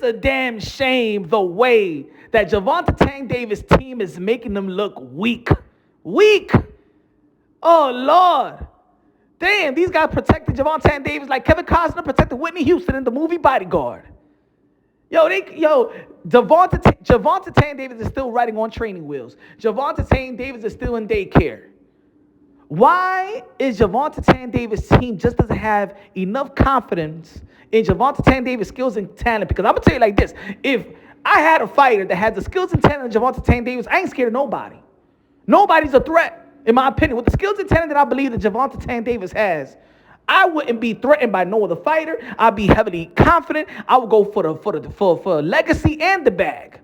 a damn shame the way that Gervonta Davis' team is making them look weak. Weak. Oh, Lord. Damn, these guys protected Gervonta Davis like Kevin Costner protected Whitney Houston in the movie Bodyguard. Gervonta Davis is still riding on training wheels. Gervonta Davis is still in daycare. Why is Gervonta Davis' team just doesn't have enough confidence in Gervonta Davis' skills and talent? Because I'm going to tell you like this. If I had a fighter that has the skills and talent of Gervonta Davis, I ain't scared of nobody. Nobody's a threat, in my opinion. With the skills and talent that I believe that Gervonta Davis has, I wouldn't be threatened by no other fighter. I'd be heavily confident. I would go for legacy and the bag.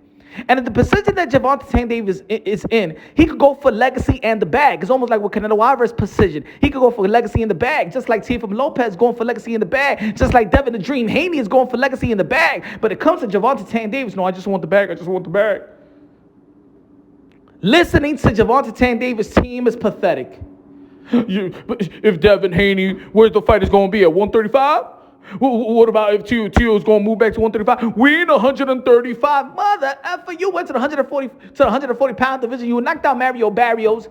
And in the position that Gervonta Davis is in, he could go for legacy and the bag. It's almost like with Canelo Alvarez's position. He could go for legacy in the bag, just like Teofimo Lopez is going for legacy in the bag, just like Devin the Dream Haney is going for legacy in the bag. But it comes to Gervonta Davis, no, I just want the bag. I just want the bag. Listening to Gervonta Davis' team is pathetic. If Devin Haney, where's the fight is going to be at 135? What about if Tio is going to move back to 135? We in 135. Mother effer, you went to the 140 pound division. You knocked out Mario Barrios.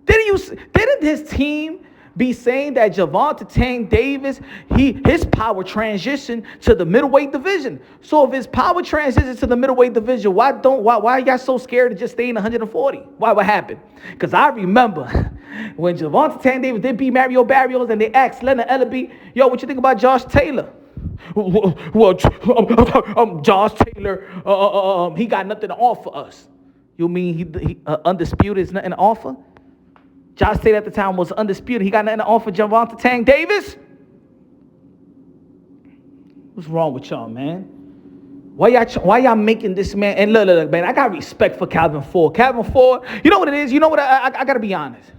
Didn't his team be saying that Gervonta Davis, his power transitioned to the middleweight division? So if his power transitions to the middleweight division, why are y'all so scared to just stay in 140? Why? What happened? Because I remember when Gervonta Davis did beat Mario Barrios and they asked Leonard Ellaby, yo, what you think about Josh Taylor? Well, Josh Taylor, he got nothing to offer us. You mean he undisputed is nothing to offer? Josh Taylor at the time was undisputed. He got nothing to offer Gervonta Davis? What's wrong with y'all, man? Why y'all making this man? And look, man, I got respect for Calvin Ford. Calvin Ford, you know what it is? You know what? I got to be honest.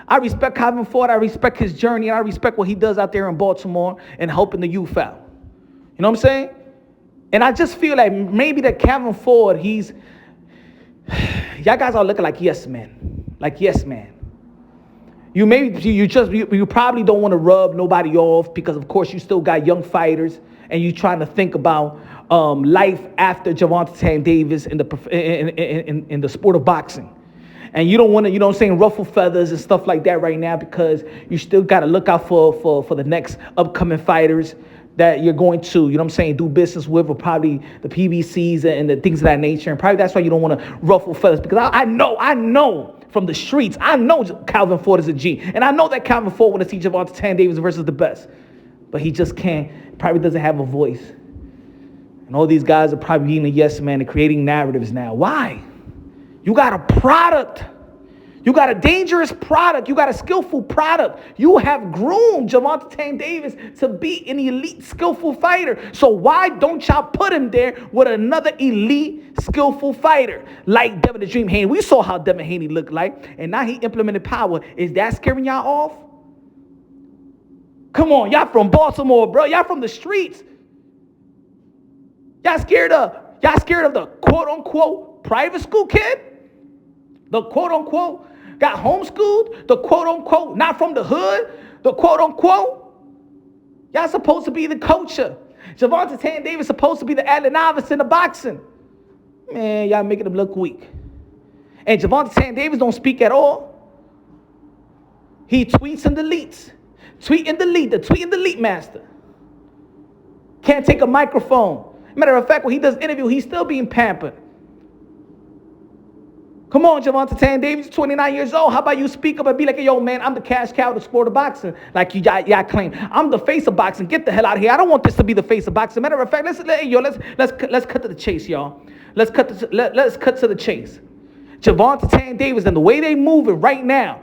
I respect Calvin Ford. I respect his journey. And I respect what he does out there in Baltimore and helping the youth out. You know what I'm saying? And I just feel like maybe that Calvin Ford, y'all guys are looking like yes men. Like yes man. You probably don't want to rub nobody off because, of course, you still got young fighters and you trying to think about life after Gervonta Davis in the sport of boxing. And you don't want to, you know what I'm saying, ruffle feathers and stuff like that right now because you still got to look out for the next upcoming fighters that you're going to, you know what I'm saying, do business with, or probably the PBCs and the things of that nature. And probably that's why you don't want to ruffle feathers because I know from the streets, I know Calvin Ford is a G. And I know that Calvin Ford want to see Gervonta Davis versus the best. But he just can't, probably doesn't have a voice. And all these guys are probably being a yes man and creating narratives now. Why? You got a product. You got a dangerous product. You got a skillful product. You have groomed Gervonta Davis to be an elite, skillful fighter. So why don't y'all put him there with another elite, skillful fighter like Devin the Dream Haney? We saw how Devin Haney looked like, and now he implemented power. Is that scaring y'all off? Come on, y'all from Baltimore, bro. Y'all from the streets. Y'all scared of the quote-unquote private school kid? The quote-unquote got homeschooled? The quote-unquote not from the hood? The quote-unquote? Y'all supposed to be the culture. Gervonta Davis supposed to be the Allen Iverson of boxing. Man, y'all making him look weak. And Gervonta Davis don't speak at all. He tweets and deletes. Tweet and delete. The tweet and delete master. Can't take a microphone. Matter of fact, when he does interview, he's still being pampered. Come on, Gervonta Davis, 29 years old. How about you speak up and be like, yo, man, I'm the cash cow of the sport of boxing. Like y'all claim. I'm the face of boxing. Get the hell out of here. I don't want this to be the face of boxing. Matter of fact, let's cut to the chase, y'all. Let's cut to the chase. Gervonta Davis and the way they moving right now,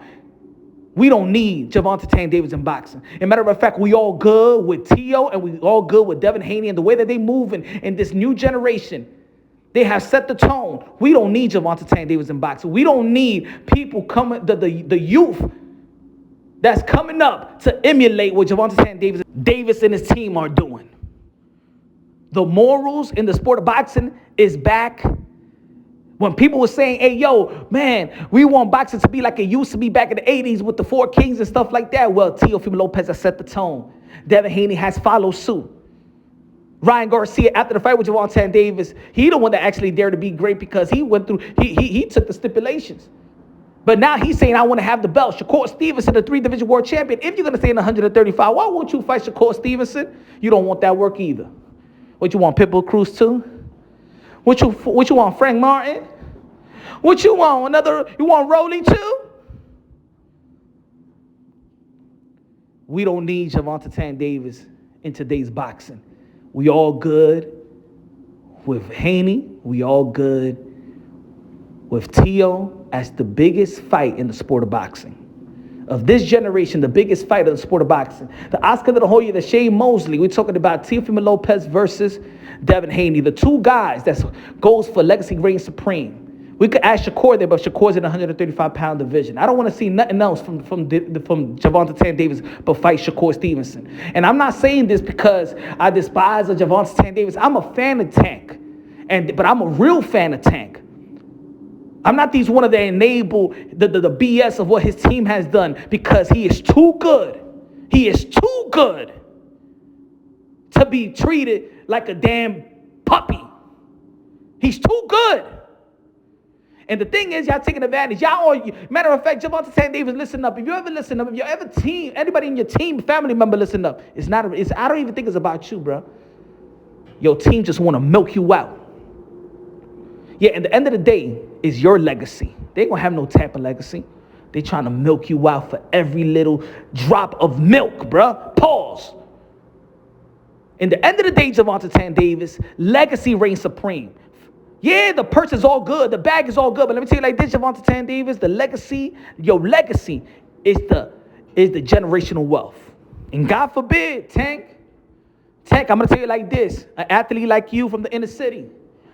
we don't need Gervonta Davis in boxing. As a matter of fact, we all good with Tio and we all good with Devin Haney and the way that they moving in this new generation. They have set the tone. We don't need Gervonta Davis in boxing. We don't need people coming, the youth that's coming up to emulate what Gervonta Davis and his team are doing. The morals in the sport of boxing is back. When people were saying, hey, yo, man, we want boxing to be like it used to be back in the 80s with the Four Kings and stuff like that. Well, Teofimo Lopez has set the tone. Devin Haney has followed suit. Ryan Garcia, after the fight with Gervonta Davis, he the one that actually dared to be great because he went through, he took the stipulations. But now he's saying, I want to have the belt. Shakur Stevenson, the 3-division world champion. If you're going to stay in 135, why won't you fight Shakur Stevenson? You don't want that work either. What you want, Pitbull Cruz too? What you want, Frank Martin? What you want, you want Rolly too? We don't need Gervonta Davis in today's boxing. We all good with Haney. We all good with Teo as the biggest fight in the sport of boxing. Of this generation, the biggest fight in the sport of boxing. The Oscar de la Hoya, the Shane Mosley. We're talking about Teofimo Lopez versus Devin Haney. The two guys that goes for legacy reign supreme. We could ask Shakur there, but Shakur's in the 135-pound division. I don't want to see nothing else from Gervonta Davis but fight Shakur Stevenson. And I'm not saying this because I despise Gervonta Davis. I'm a fan of Tank, but I'm a real fan of Tank. I'm not these one of the enable the BS of what his team has done because he is too good. He is too good to be treated like a damn puppy. He's too good. And the thing is, y'all taking advantage. Matter of fact, Gervonta Davis, listen up. If you ever listen up, if you ever anybody in your team, family member, listen up. I don't even think it's about you, bro. Your team just want to milk you out. Yeah, at the end of the day, it's your legacy. They ain't gonna have no type of legacy. They trying to milk you out for every little drop of milk, bro. Pause. In the end of the day, Gervonta Davis, legacy reigns supreme. Yeah, the purse is all good. The bag is all good. But let me tell you like this, Gervonta Davis, your legacy is the generational wealth. And God forbid, Tank, I'm going to tell you like this. An athlete like you from the inner city,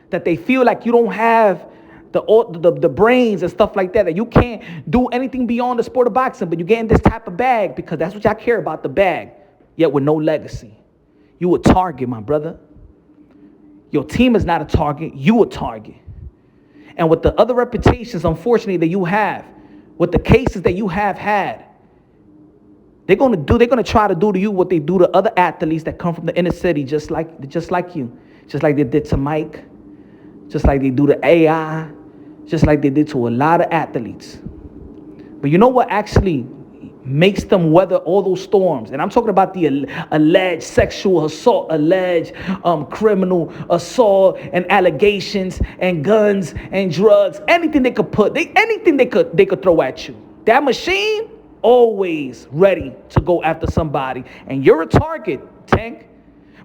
that they feel like you don't have the brains and stuff like that you can't do anything beyond the sport of boxing, but you're getting this type of bag because that's what y'all care about, the bag, yet with no legacy. You a target, my brother. Your team is not a target. You a target. And with the other reputations, unfortunately, that you have, with the cases that you have had, they're gonna try to do to you what they do to other athletes that come from the inner city, just like you, just like they did to Mike, just like they do to AI, just like they did to a lot of athletes. But you know what actually makes them weather all those storms? And I'm talking about the alleged sexual assault, alleged criminal assault and allegations and guns and drugs, anything they could anything they could throw at you. That machine always ready to go after somebody. And you're a target, Tank.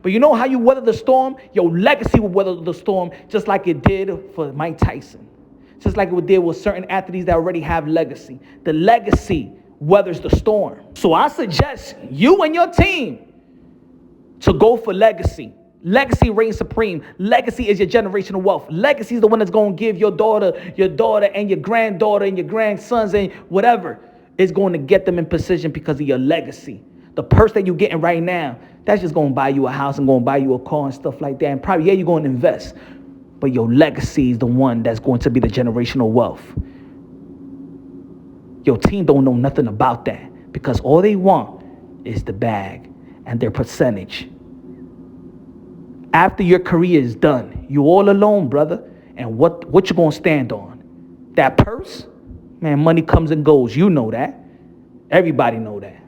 But you know how you weather the storm? Your legacy will weather the storm just like it did for Mike Tyson. Just like it did with certain athletes that already have legacy. The legacy weathers the storm. So I suggest you and your team to go for legacy. Legacy reigns supreme. Legacy is your generational wealth. Legacy is the one that's going to give your daughter and your granddaughter and your grandsons and whatever is going to get them in position because of your legacy. The purse that you're getting right now, that's just going to buy you a house and going to buy you a car and stuff like that. And probably, you're going to invest. But your legacy is the one that's going to be the generational wealth. Your team don't know nothing about that because all they want is the bag and their percentage. After your career is done, you all alone, brother. And what you going to stand on? That purse? Man, money comes and goes. You know that. Everybody know that.